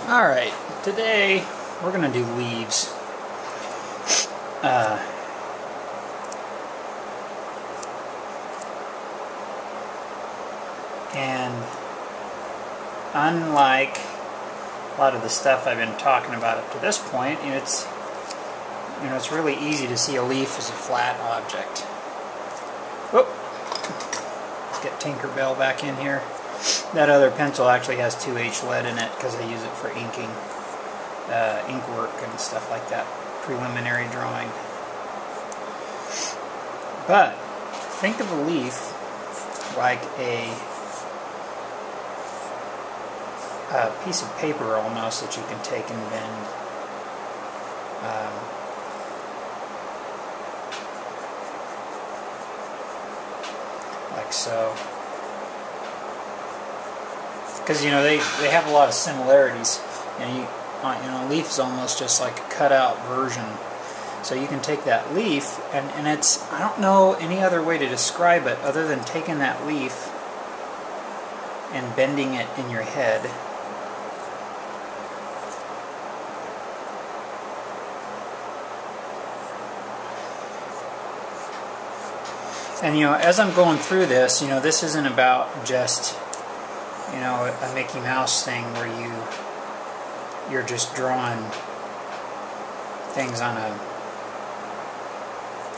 Alright, today we're going to do leaves. And unlike a lot of the stuff I've been talking about up to this point, it's really easy to see a leaf as a flat object. Whoop. Let's get Tinkerbell back in here. That other pencil actually has 2H lead in it because I use it for inking, ink work and stuff like that, preliminary drawing. But think of a leaf like a piece of paper almost that you can take and bend. Like so. Because they have a lot of similarities, and a leaf is almost just like a cut-out version. So you can take that leaf, and it's, I don't know any other way to describe it other than taking that leaf and bending it in your head. And as I'm going through this, this isn't about just a Mickey Mouse thing where you're just drawing things on a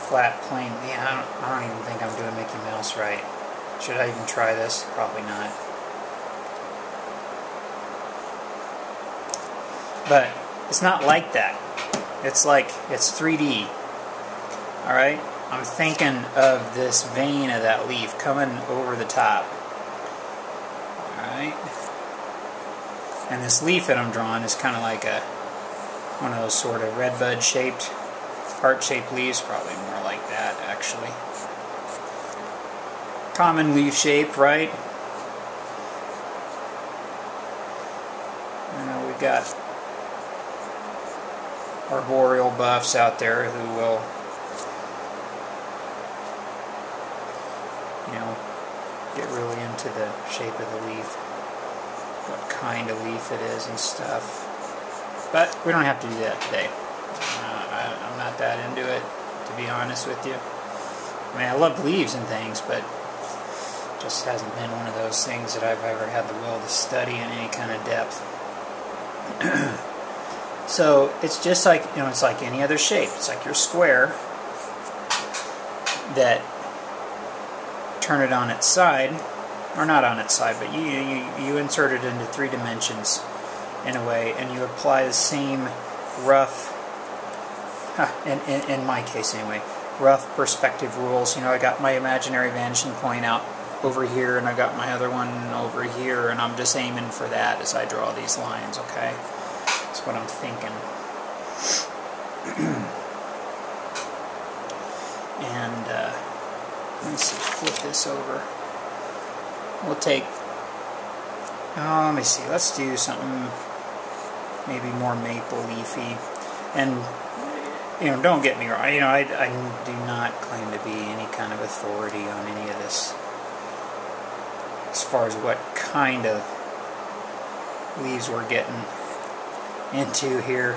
flat plane. Man, I don't even think I'm doing Mickey Mouse right. Should I even try this? Probably not. But it's not like that. It's like it's 3D. Alright? I'm thinking of this vein of that leaf coming over the top. Alright? And this leaf that I'm drawing is kind of like one of those sort of redbud shaped, heart shaped leaves, probably more like that actually. Common leaf shape, right? We've got arboreal buffs out there who will get really into the shape of the leaf, what kind of leaf it is and stuff. But we don't have to do that today. I'm not that into it, to be honest with you. I mean, I love leaves and things, but it just hasn't been one of those things that I've ever had the will to study in any kind of depth. So it's just like, it's like any other shape. It's like your square that turn it on its side, or not on its side, but you insert it into 3 dimensions in a way, and you apply the same rough, in my case anyway, rough perspective rules. I got my imaginary vanishing point out over here, and I got my other one over here, and I'm just aiming for that as I draw these lines, okay? That's what I'm thinking. And, let me see, flip this over. We'll take, let me see, let's do something maybe more maple leafy. And, don't get me wrong, I do not claim to be any kind of authority on any of this as far as what kind of leaves we're getting into here.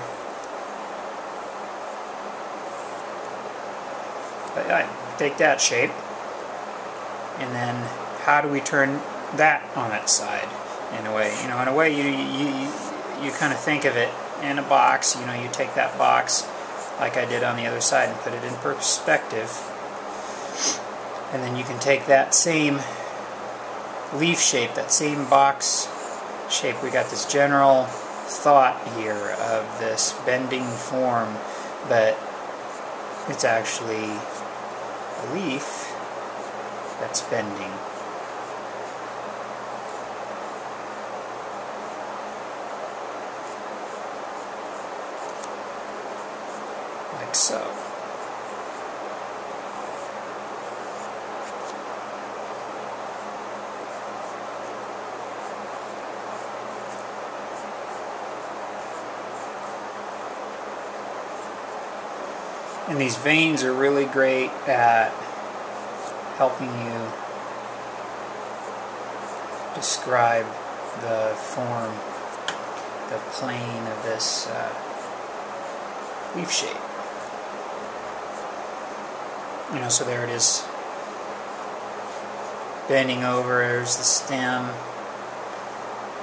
But I take that shape, and then how do we turn that on its side in a way? In a way you kind of think of it in a box. You take that box like I did on the other side and put it in perspective, and then you can take that same leaf shape, that same box shape. We got this general thought here of this bending form, but it's actually a leaf that's bending. Like so. And these veins are really great at helping you describe the form the plane of this leaf shape. You know, so there it is, bending over. There's the stem,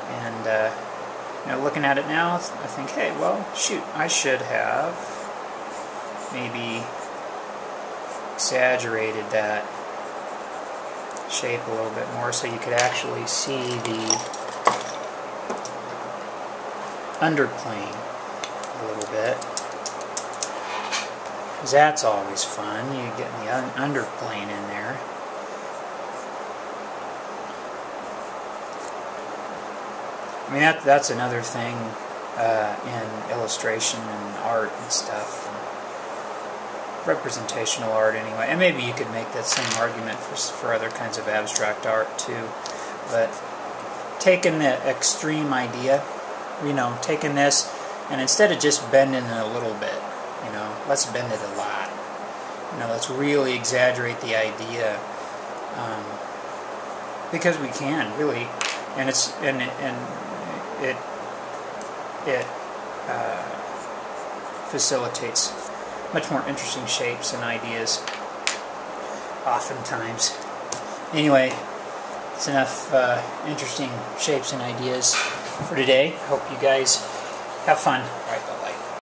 and you know, looking at it now, I think, hey, well, shoot, I should have maybe exaggerated that shape a little bit more so you could actually see the underplane a little bit, because that's always fun. You get the underplane in there. I mean, that's another thing in illustration and art and stuff, and representational art anyway. And maybe you could make that same argument for other kinds of abstract art too. But taking the extreme idea, you know, taking this, and instead of just bending it a little bit, you know, let's bend it a lot. You know, let's really exaggerate the idea, because we can really, and it facilitates much more interesting shapes and ideas oftentimes. Anyway, it's enough interesting shapes and ideas for today. Hope you guys have fun. All right.